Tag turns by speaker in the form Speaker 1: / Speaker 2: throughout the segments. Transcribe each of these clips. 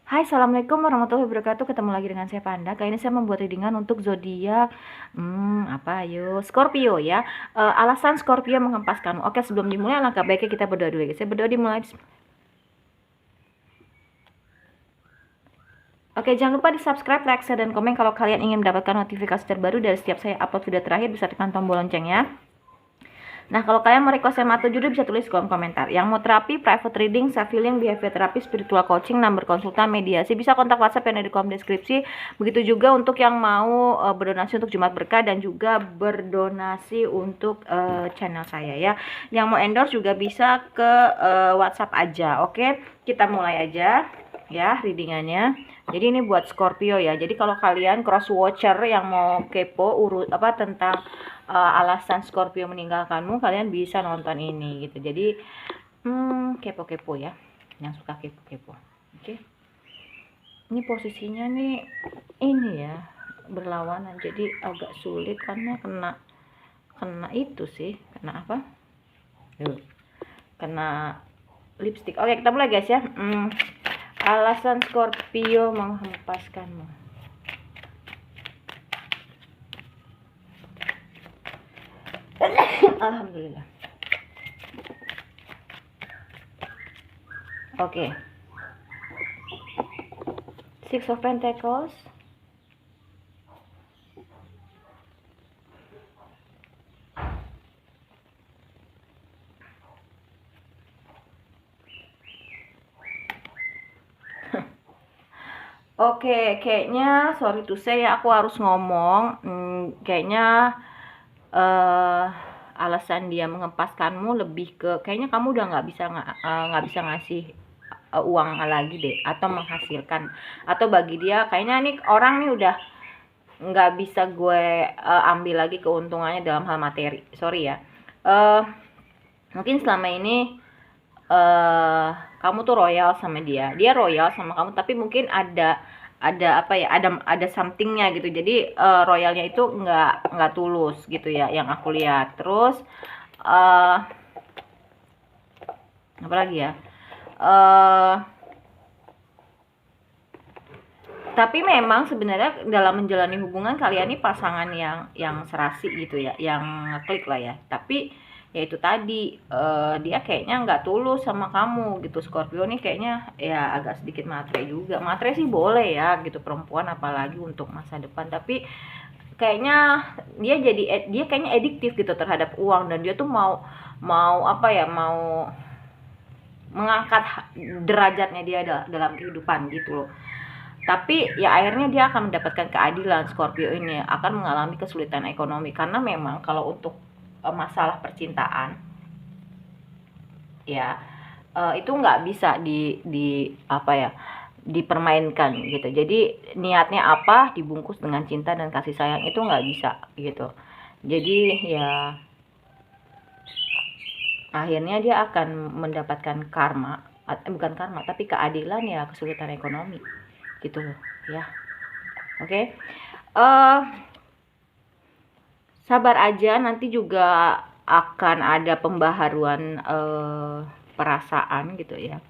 Speaker 1: Hai, assalamualaikum warahmatullahi wabarakatuh. Ketemu lagi dengan saya Panda. Kali ini saya membuat readingan untuk zodiak, apa ayo, Scorpio ya. Alasan Scorpio menghempaskanmu. Oke, sebelum dimulai alangkah baiknya kita berdoa dulu ya. Saya berdoa dimulai. Oke, jangan lupa di subscribe, like, share, dan komen kalau kalian ingin mendapatkan notifikasi terbaru dari setiap saya upload video terakhir. Bisa tekan tombol loncengnya. Nah, kalau kalian mau request tema atau judul bisa tulis kolom komentar. Yang mau terapi, private reading, self healing, behavior therapy, spiritual coaching, number konsultan, mediasi, bisa kontak WhatsApp yang ada di kolom deskripsi. Begitu juga untuk yang mau berdonasi untuk Jumat Berkah dan juga berdonasi untuk channel saya ya. Yang mau endorse juga bisa ke WhatsApp aja. Oke, kita mulai aja ya readingannya. Jadi ini buat Scorpio ya. Jadi kalau kalian cross watcher yang mau kepo tentang alasan Scorpio meninggalkanmu, kalian bisa nonton ini gitu. Jadi kepo-kepo ya, yang suka kepo-kepo. Oke. Ini posisinya nih ini ya, berlawanan, jadi agak sulit karena kena itu sih, kena apa? Kena lipstick. Oke, kita mulai guys ya. Alasan Scorpio menghempaskanmu. Alhamdulillah. Oke. Six of Pentacles. Oke, kayaknya sorry to say ya, aku harus ngomong. Kayaknya alasan dia menghempaskanmu lebih ke kayaknya kamu udah nggak bisa ngasih uang lagi deh, atau menghasilkan, atau bagi dia kayaknya nih orang nih udah nggak bisa gue ambil lagi keuntungannya dalam hal materi. Sorry ya. Mungkin selama ini kamu tuh royal sama dia royal sama kamu, tapi mungkin ada apa ya, ada somethingnya gitu. Jadi royalnya itu nggak tulus gitu ya, yang aku lihat. Terus apa lagi ya, tapi memang sebenarnya dalam menjalani hubungan kalian ini pasangan yang serasi gitu ya, yang klik lah ya. Tapi ya itu tadi, dia kayaknya nggak tulus sama kamu gitu. Scorpio nih kayaknya ya agak sedikit matre juga. Matre sih boleh ya gitu, perempuan apalagi untuk masa depan. Tapi kayaknya dia kayaknya adiktif gitu terhadap uang, dan dia tuh mau apa ya, mau mengangkat derajatnya dia dalam kehidupan gitu loh. Tapi ya akhirnya dia akan mendapatkan keadilan. Scorpio ini akan mengalami kesulitan ekonomi karena memang kalau untuk masalah percintaan ya, itu nggak bisa di apa ya, dipermainkan gitu. Jadi niatnya apa dibungkus dengan cinta dan kasih sayang itu nggak bisa gitu. Jadi ya akhirnya dia akan mendapatkan karma, bukan karma tapi keadilan ya, kesulitan ekonomi gitu loh ya. Oke. Sabar aja, nanti juga akan ada pembaharuan perasaan gitu ya.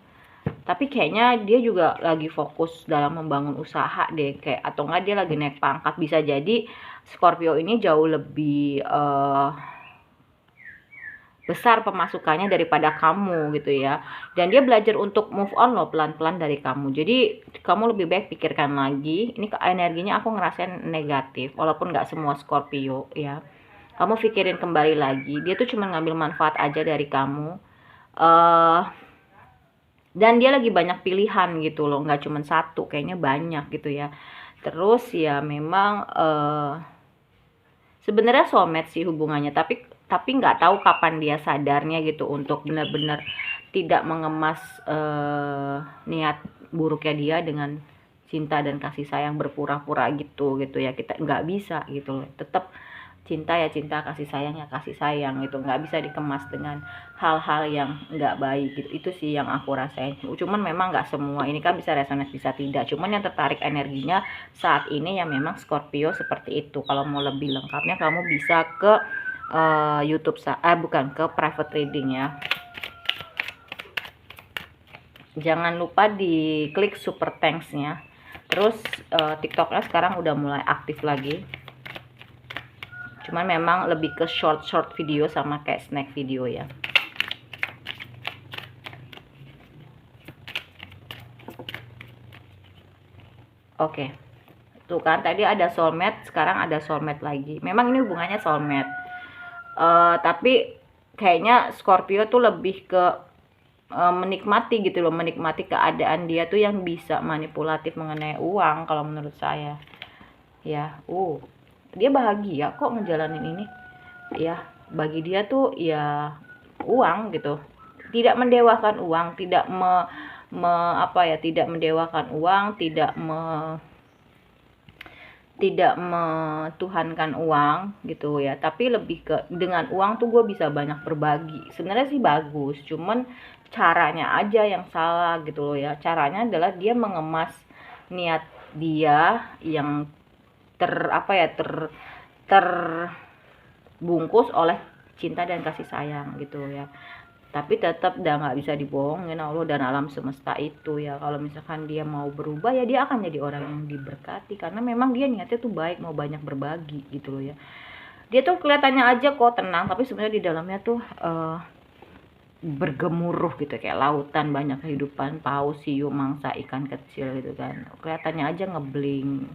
Speaker 1: Tapi kayaknya dia juga lagi fokus dalam membangun usaha deh, kayak, atau enggak dia lagi naik pangkat. Bisa jadi Scorpio ini jauh lebih besar pemasukannya daripada kamu gitu ya. Dan dia belajar untuk move on loh, pelan-pelan dari kamu. Jadi kamu lebih baik pikirkan lagi. Ini energinya aku ngerasain negatif, walaupun nggak semua Scorpio ya. Kamu pikirin kembali lagi, dia tuh cuma ngambil manfaat aja dari kamu. Dan dia lagi banyak pilihan gitu loh, nggak cuma satu, kayaknya banyak gitu ya. Terus ya memang sebenarnya soulmate sih hubungannya, tapi nggak tahu kapan dia sadarnya gitu untuk benar-benar tidak mengemas niat buruknya dia dengan cinta dan kasih sayang berpura-pura gitu ya. Kita nggak bisa gitu loh, tetap cinta ya cinta, kasih sayang ya kasih sayang gitu, nggak bisa dikemas dengan hal-hal yang nggak baik gitu. Itu sih yang aku rasain. Cuman memang nggak semua ini kan bisa resonance bisa tidak, cuman yang tertarik energinya saat ini ya memang Scorpio seperti itu. Kalau mau lebih lengkapnya kamu bisa ke YouTube bukan, ke private reading ya. Jangan lupa diklik super thanks-nya. Terus TikToknya sekarang udah mulai aktif lagi. Cuman memang lebih ke short video sama kayak snack video ya. Oke. Tuh kan tadi ada soulmate, sekarang ada soulmate lagi. Memang ini hubungannya soulmate. Tapi kayaknya Scorpio tuh lebih ke menikmati gitu loh, menikmati keadaan dia tuh yang bisa manipulatif mengenai uang kalau menurut saya. Ya, dia bahagia kok ngejalanin ini. Ya, bagi dia tuh ya uang gitu. Tidak mendewakan uang, tidak tidak mendewakan uang, tidak metuhankan uang gitu ya, tapi lebih ke dengan uang tuh gue bisa banyak berbagi. Sebenarnya sih bagus, cuman caranya aja yang salah gitu loh ya. Caranya adalah dia mengemas niat dia yang terbungkus oleh cinta dan kasih sayang gitu ya. Tapi tetap udah nggak bisa dibohongin Allah dan alam semesta itu ya. Kalau misalkan dia mau berubah ya dia akan jadi orang yang diberkati, karena memang dia niatnya tuh baik, mau banyak berbagi gitu loh ya. Dia tuh kelihatannya aja kok tenang, tapi sebenarnya di dalamnya tuh bergemuruh gitu, kayak lautan, banyak kehidupan, paus, hiu, mangsa, ikan kecil gitu kan. Kelihatannya aja ngebling,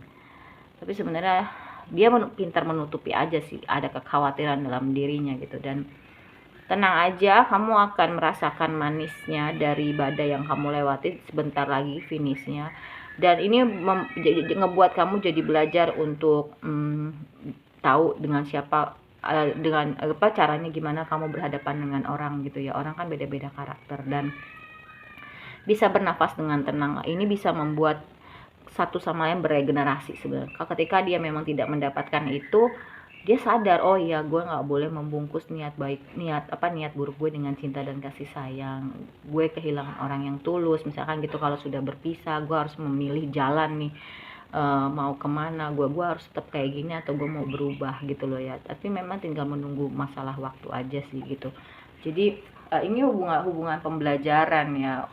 Speaker 1: tapi sebenarnya dia pintar menutupi aja sih, ada kekhawatiran dalam dirinya gitu. Dan tenang aja, kamu akan merasakan manisnya dari badai yang kamu lewati, sebentar lagi finishnya. Dan ini ngebuat kamu jadi belajar untuk tahu dengan siapa, dengan apa caranya, gimana kamu berhadapan dengan orang gitu ya. Orang kan beda-beda karakter, dan bisa bernafas dengan tenang. Ini bisa membuat satu sama lain beregenerasi sebenarnya. Ketika dia memang tidak mendapatkan itu, dia sadar, oh iya gue nggak boleh membungkus niat buruk gue dengan cinta dan kasih sayang. Gue kehilangan orang yang tulus misalkan gitu. Kalau sudah berpisah, gue harus memilih jalan nih, mau kemana, gue harus tetap kayak gini atau gue mau berubah gitu loh ya. Tapi memang tinggal menunggu masalah waktu aja sih gitu. Jadi ini hubungan pembelajaran ya.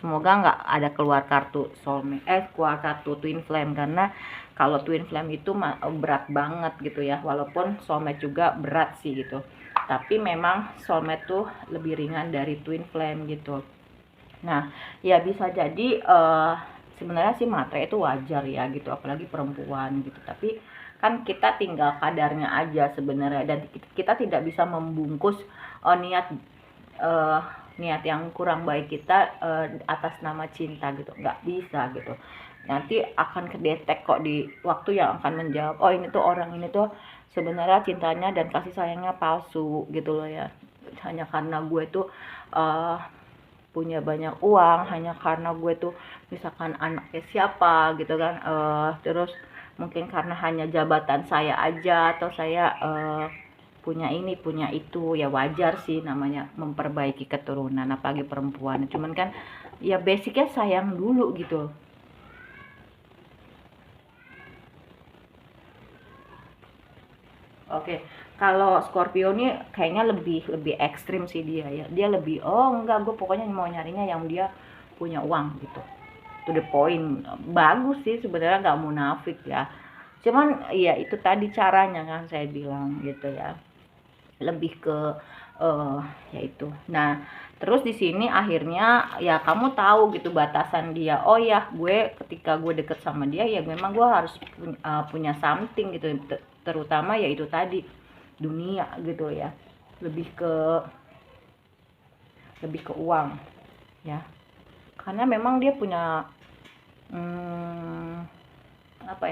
Speaker 1: Semoga nggak ada keluar kartu soulmate, keluar kartu twin flame, karena kalau twin flame itu berat banget gitu ya. Walaupun soulmate juga berat sih gitu, tapi memang soulmate tuh lebih ringan dari twin flame gitu. Nah ya bisa jadi sebenarnya sih matre itu wajar ya gitu, apalagi perempuan gitu. Tapi kan kita tinggal kadarnya aja sebenarnya, dan kita tidak bisa membungkus niat yang kurang baik kita atas nama cinta gitu, nggak bisa gitu. Nanti akan kedetek kok di waktu yang akan menjawab, oh ini tuh orang ini tuh sebenarnya cintanya dan kasih sayangnya palsu gitu loh ya. Hanya karena gue tuh punya banyak uang, hanya karena gue tuh misalkan anaknya siapa gitu kan, terus mungkin karena hanya jabatan saya aja, atau saya punya ini punya itu, ya wajar sih namanya memperbaiki keturunan apalagi perempuan. Cuman kan ya basicnya sayang dulu gitu. Oke, kalau Scorpio nih kayaknya lebih ekstrim sih dia ya. Dia lebih, oh enggak, gue pokoknya mau nyarinya yang dia punya uang gitu. To the point. Bagus sih sebenarnya, nggak munafik ya. Cuman ya itu tadi caranya kan saya bilang gitu ya. Lebih ke yaitu. Nah, terus di sini akhirnya ya kamu tahu gitu batasan dia. Oh ya, gue ketika gue deket sama dia ya memang gue harus punya something gitu. Terutama ya itu tadi, dunia gitu ya. Lebih ke uang ya. Karena memang dia punya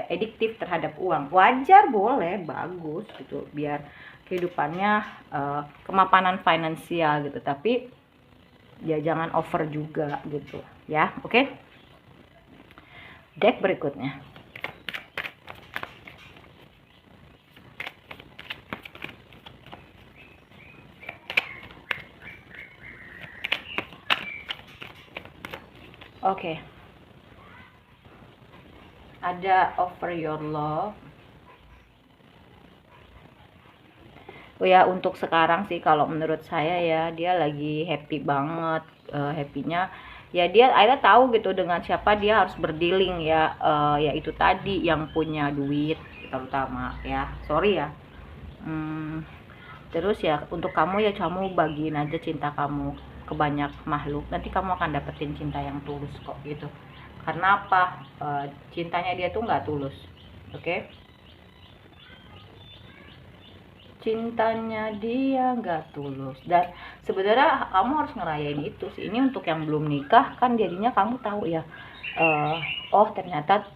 Speaker 1: adiktif terhadap uang. Wajar, boleh, bagus gitu, biar kehidupannya kemapanan finansial gitu, tapi ya jangan over juga gitu ya. Oke, deck berikutnya. Oke, ada offer your love. Oh ya, untuk sekarang sih kalau menurut saya ya dia lagi happy banget. Happynya ya dia akhirnya tahu gitu dengan siapa dia harus berdealing ya, ya itu tadi yang punya duit terutama ya, sorry ya. Terus ya untuk kamu ya kamu bagiin aja cinta kamu ke banyak makhluk, nanti kamu akan dapetin cinta yang tulus kok gitu. Karena apa? Cintanya dia tuh nggak tulus, oke? Cintanya dia nggak tulus. Dan sebenarnya kamu harus ngerayain itu sih. Ini untuk yang belum nikah kan, jadinya kamu tahu ya, oh ternyata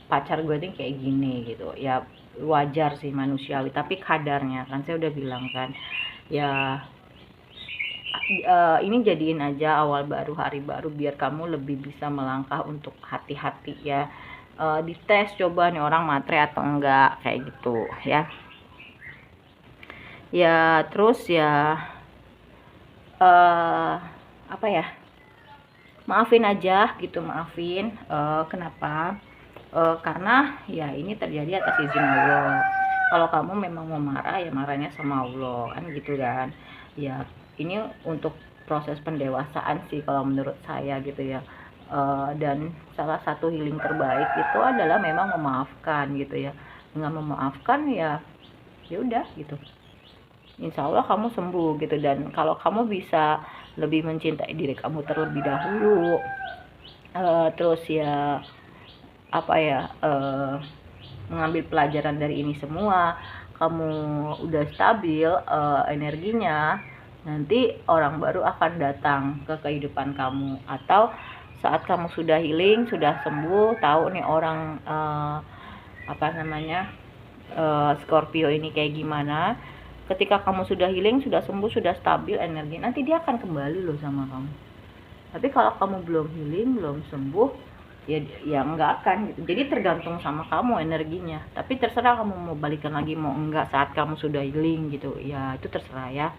Speaker 1: pacar gue nih kayak gini gitu ya. Wajar sih, manusiawi, tapi kadarnya kan saya udah bilang kan ya. Ini jadiin aja awal baru, hari baru, biar kamu lebih bisa melangkah untuk hati-hati ya. Dites coba nih orang matre atau enggak kayak gitu ya. Ya terus ya apa ya, maafin aja gitu, maafin. Kenapa? Karena ya ini terjadi atas izin Allah. Kalau kamu memang mau marah ya marahnya sama Allah kan gitu kan ya. Ini untuk proses pendewasaan sih kalau menurut saya gitu ya. Dan salah satu healing terbaik itu adalah memang memaafkan gitu ya. Dengan memaafkan ya udah gitu, insya Allah kamu sembuh gitu. Dan kalau kamu bisa lebih mencintai diri kamu terlebih dahulu, terus ya apa ya, mengambil pelajaran dari ini semua, kamu udah stabil energinya, nanti orang baru akan datang ke kehidupan kamu. Atau saat kamu sudah healing, sudah sembuh, tahu nih orang apa namanya, Scorpio ini kayak gimana. Ketika kamu sudah healing, sudah sembuh, sudah stabil energi, nanti dia akan kembali loh sama kamu. Tapi kalau kamu belum healing, belum sembuh, ya enggak akan gitu. Jadi tergantung sama kamu energinya. Tapi terserah kamu mau balikan lagi mau enggak saat kamu sudah healing gitu. Ya itu terserah ya.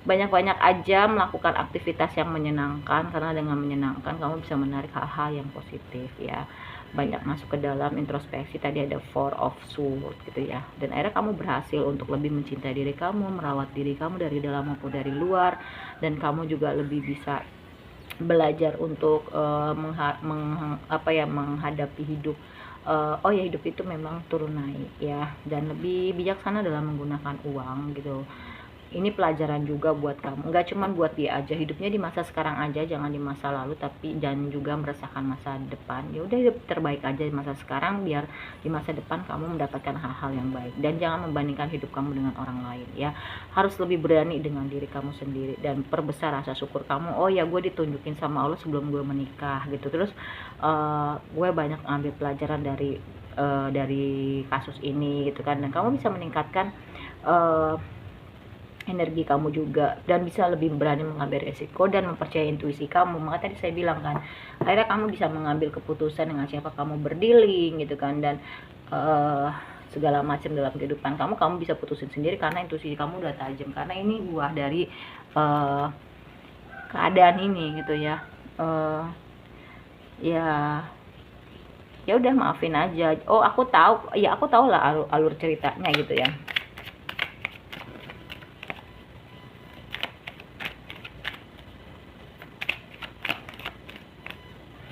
Speaker 1: Banyak-banyak aja melakukan aktivitas yang menyenangkan, karena dengan menyenangkan kamu bisa menarik hal-hal yang positif ya. Banyak masuk ke dalam introspeksi, tadi ada Four of Swords gitu ya. Dan akhirnya kamu berhasil untuk lebih mencintai diri kamu, merawat diri kamu dari dalam maupun dari luar. Dan kamu juga lebih bisa belajar untuk menghadapi hidup. Oh ya, hidup itu memang turun naik ya, dan lebih bijaksana dalam menggunakan uang gitu. Ini pelajaran juga buat kamu, nggak cuma buat dia aja, hidupnya di masa sekarang aja, jangan di masa lalu, tapi dan juga meresahkan masa depan. Ya udah, hidup terbaik aja di masa sekarang, biar di masa depan kamu mendapatkan hal-hal yang baik. Dan jangan membandingkan hidup kamu dengan orang lain ya. Harus lebih berani dengan diri kamu sendiri dan perbesar rasa syukur kamu. Oh ya, gue ditunjukin sama Allah sebelum gue menikah gitu. Terus gue banyak ambil pelajaran dari kasus ini gitu kan. Dan kamu bisa meningkatkan energi kamu juga, dan bisa lebih berani mengambil resiko dan mempercayai intuisi kamu. Maka tadi saya bilang kan, akhirnya kamu bisa mengambil keputusan dengan siapa kamu berdealing gitu kan. Dan segala macam dalam kehidupan kamu bisa putusin sendiri karena intuisi kamu udah tajam. Karena ini buah dari keadaan ini gitu ya. Ya udah, maafin aja. Oh aku tahu lah alur ceritanya gitu ya.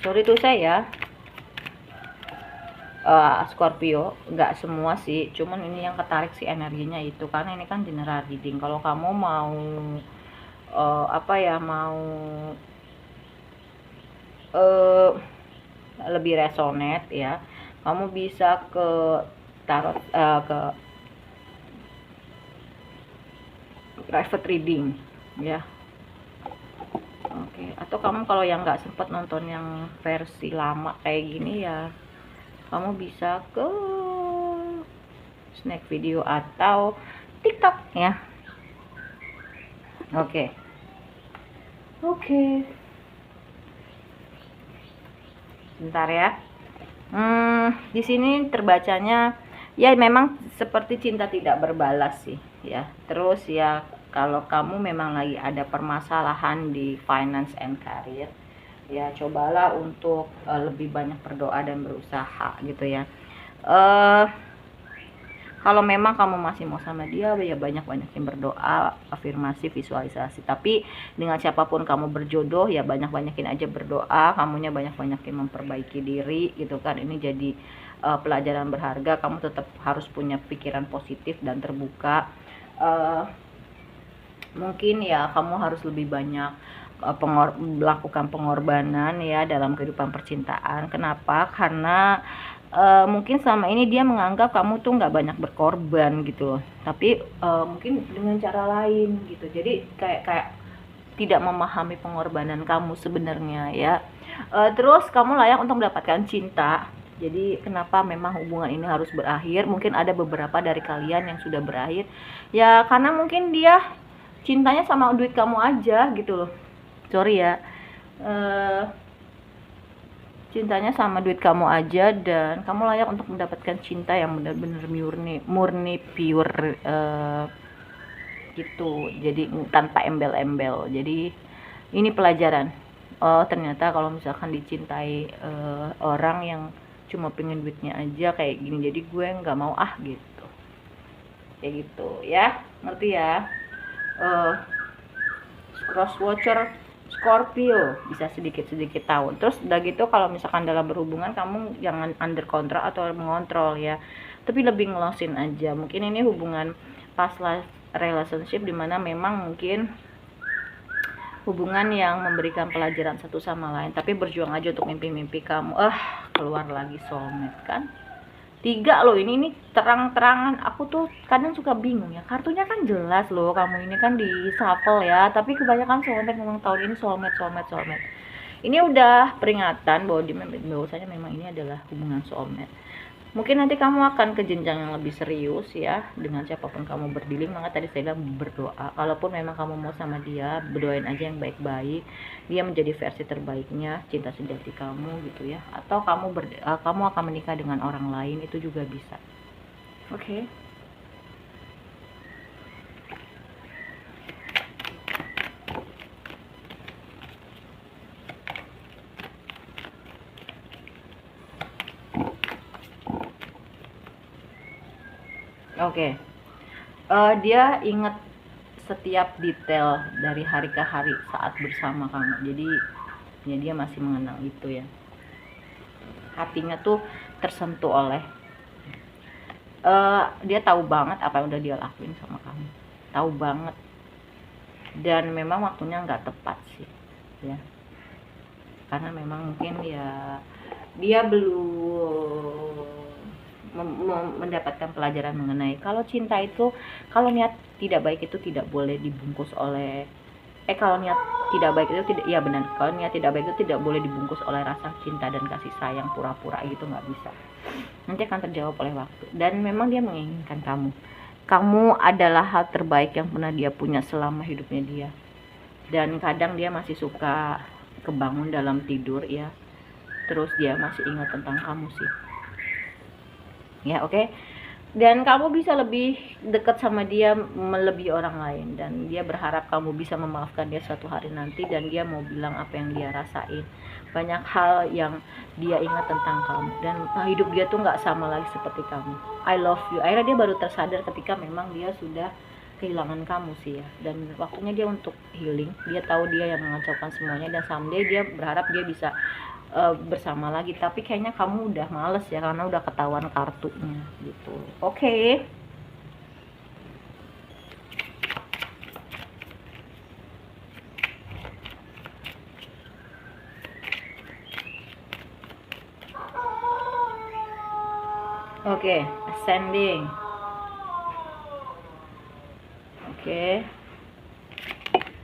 Speaker 1: Sorry tuh saya Scorpio, nggak semua sih, cuman ini yang ketarik sih energinya itu, karena ini kan general reading. Kalau kamu mau mau lebih resonate ya, kamu bisa ke tarot, ke private reading ya. Oke, atau kamu kalau yang nggak sempet nonton yang versi lama kayak gini ya, kamu bisa ke snack video atau TikTok ya. Oke. Bentar ya. Di sini terbacanya ya memang seperti cinta tidak berbalas sih ya. Terus ya, kalau kamu memang lagi ada permasalahan di finance and career ya, cobalah untuk lebih banyak berdoa dan berusaha gitu ya. Kalau memang kamu masih mau sama dia, ya banyak-banyakin berdoa, afirmasi, visualisasi. Tapi dengan siapapun kamu berjodoh, ya banyak-banyakin aja berdoa, kamunya banyak-banyakin memperbaiki diri gitu kan. Ini jadi pelajaran berharga. Kamu tetap harus punya pikiran positif dan terbuka. Mungkin ya kamu harus lebih banyak melakukan pengorbanan ya dalam kehidupan percintaan. Kenapa? Karena mungkin selama ini dia menganggap kamu tuh nggak banyak berkorban gitu loh, tapi mungkin dengan cara lain gitu. Jadi kayak tidak memahami pengorbanan kamu sebenarnya ya. Terus kamu layak untuk mendapatkan cinta. Jadi kenapa memang hubungan ini harus berakhir? Mungkin ada beberapa dari kalian yang sudah berakhir ya karena mungkin dia cintanya sama duit kamu aja gitu loh. Sorry ya, cintanya sama duit kamu aja, dan kamu layak untuk mendapatkan cinta yang benar-benar murni pure gitu. Jadi tanpa embel-embel. Jadi ini pelajaran. Oh ternyata kalau misalkan dicintai orang yang cuma pengen duitnya aja kayak gini, jadi gue nggak mau gitu. Kayak gitu ya, ngerti ya. Cross watcher Scorpio bisa sedikit-sedikit tahu. Terus udah gitu kalau misalkan dalam berhubungan kamu jangan under control atau mengontrol ya, tapi lebih ngelosin aja. Mungkin ini hubungan past life relationship dimana memang mungkin hubungan yang memberikan pelajaran satu sama lain, tapi berjuang aja untuk mimpi-mimpi kamu. Keluar lagi soulmate kan. 3 loh, ini terang-terangan. Aku tuh kadang suka bingung ya, kartunya kan jelas loh, kamu ini kan di shuffle ya, tapi kebanyakan soulmate memang tahun ini soulmate. Ini udah peringatan bahwasanya memang ini adalah hubungan soulmate. Mungkin nanti kamu akan ke jenjang yang lebih serius ya dengan siapapun kamu berdiling. Maka tadi saya bilang berdoa. Kalaupun memang kamu mau sama dia, berdoain aja yang baik-baik, dia menjadi versi terbaiknya, cinta sejati kamu gitu ya. Atau kamu akan menikah dengan orang lain, itu juga bisa. Oke. Oke. Dia ingat setiap detail dari hari ke hari saat bersama kamu. Jadi ya dia masih mengenang itu ya. Hatinya tuh tersentuh oleh dia tahu banget apa yang udah dia lakuin sama kamu. Tahu banget. Dan memang waktunya nggak tepat sih ya. Karena memang mungkin ya dia belum mendapatkan pelajaran mengenai kalau cinta itu, kalau niat tidak baik itu tidak boleh dibungkus oleh kalau niat tidak baik itu tidak, iya benar, kalau niat tidak baik itu tidak boleh dibungkus oleh rasa cinta dan kasih sayang pura-pura gitu, nggak bisa. Nanti akan terjawab oleh waktu. Dan memang dia menginginkan kamu adalah hal terbaik yang pernah dia punya selama hidupnya dia. Dan kadang dia masih suka kebangun dalam tidur ya, terus dia masih ingat tentang kamu sih ya. Oke. Dan kamu bisa lebih dekat sama dia melebihi orang lain, dan dia berharap kamu bisa memaafkan dia suatu hari nanti, dan dia mau bilang apa yang dia rasain. Banyak hal yang dia ingat tentang kamu, dan hidup dia tuh nggak sama lagi seperti kamu. I love you. Akhirnya dia baru tersadar ketika memang dia sudah kehilangan kamu sih ya, dan waktunya dia untuk healing. Dia tahu dia yang mengacaukan semuanya, dan someday dia berharap dia bisa bersama lagi. Tapi kayaknya kamu udah males ya, karena udah ketahuan kartunya gitu. Oke. Oke, ascending. Oke.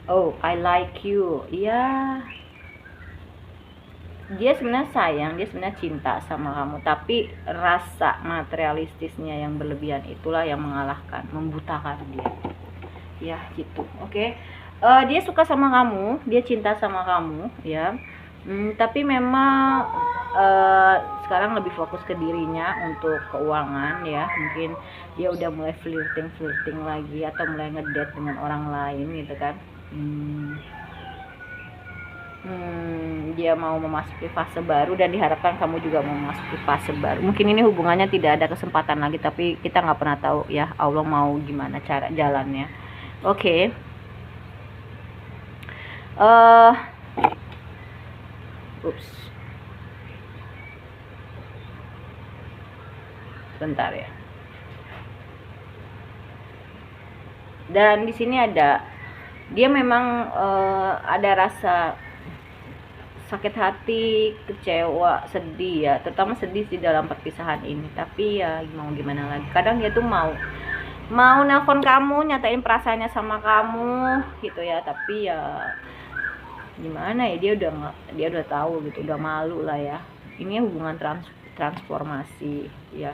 Speaker 1: Oh, I like you. Iya. Dia sebenarnya sayang, dia sebenarnya cinta sama kamu, tapi rasa materialistisnya yang berlebihan itulah yang mengalahkan, membutakan dia. Ya, gitu. Oke. Dia suka sama kamu, dia cinta sama kamu, ya. Tapi memang sekarang lebih fokus ke dirinya untuk keuangan ya. Mungkin dia udah mulai flirting lagi, atau mulai ngedate dengan orang lain gitu kan. dia mau memasuki fase baru dan diharapkan kamu juga mau memasuki fase baru. Mungkin ini hubungannya tidak ada kesempatan lagi, tapi kita nggak pernah tahu ya Allah mau gimana cara jalannya. Oke. Ups. Bentar ya. Dan di sini ada dia memang ada rasa sakit hati, kecewa, sedih ya, terutama sedih di dalam perpisahan ini. Tapi ya mau gimana lagi, kadang dia tuh mau nelpon kamu, nyatain perasaannya sama kamu gitu ya, tapi ya gimana ya, dia udah tahu gitu, udah malu lah ya. Ini hubungan transformasi ya,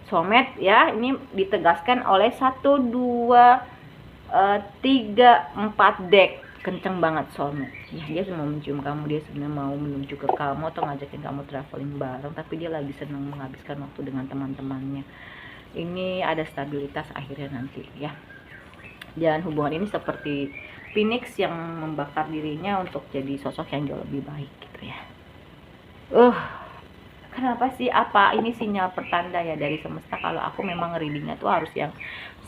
Speaker 1: soulmate ya. Ini ditegaskan oleh 1, 2, 3, 4 deck. Kenceng banget soulmate ya, dia mau mencium kamu, dia sebenarnya mau menuju ke kamu atau ngajakin kamu traveling bareng, tapi dia lagi senang menghabiskan waktu dengan teman-temannya. Ini ada stabilitas akhirnya nanti ya. Dan hubungan ini seperti Phoenix yang membakar dirinya untuk jadi sosok yang jauh lebih baik gitu ya. Kenapa sih, apa ini sinyal pertanda ya dari semesta kalau aku memang readingnya tuh harus yang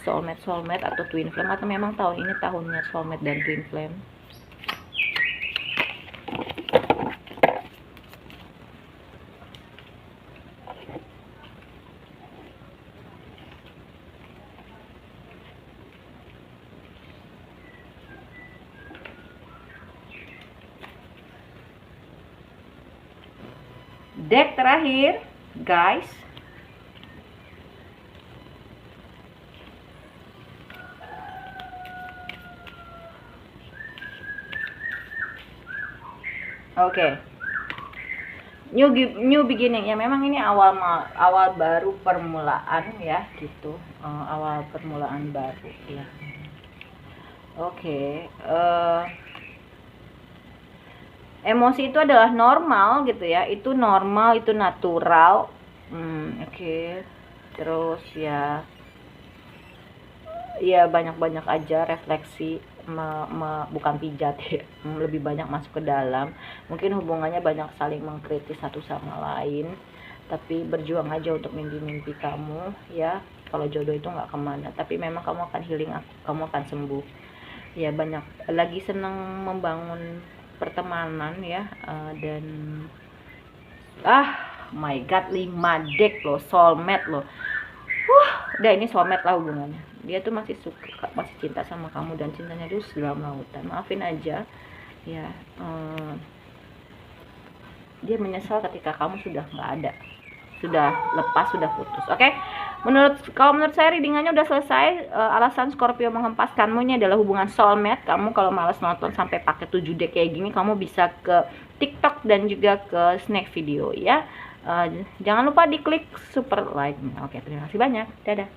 Speaker 1: soulmate atau twin flame, atau memang tahun ini tahunnya soulmate dan twin flame? Deck terakhir guys, oke. New beginning ya, memang ini awal baru, permulaan ya gitu, awal permulaan baru ya. Oke. Emosi itu adalah normal gitu ya, itu normal, itu natural. Oke. Terus ya banyak-banyak aja refleksi, bukan pijat ya, lebih banyak masuk ke dalam. Mungkin hubungannya banyak saling mengkritis satu sama lain, tapi berjuang aja untuk mimpi-mimpi kamu ya. Kalau jodoh itu nggak kemana, tapi memang kamu akan healing, kamu akan sembuh ya. Banyak lagi senang membangun pertemanan ya, dan my god, 5 deck loh, soulmate loh. Udah ini soulmate lah hubungannya. Dia tuh masih suka, masih cinta sama kamu, dan cintanya tuh dalam lautan. Maafin aja ya, dia menyesal ketika kamu sudah nggak ada, sudah lepas, sudah putus. Oke. Kalau menurut saya readingannya udah selesai. Alasan Scorpio menghempaskanmu ini adalah hubungan soulmate. Kamu kalau malas nonton sampai pakai 7 deck kayak gini, kamu bisa ke TikTok dan juga ke Snack Video ya. Jangan lupa diklik super like. Oke, terima kasih banyak. Dadah.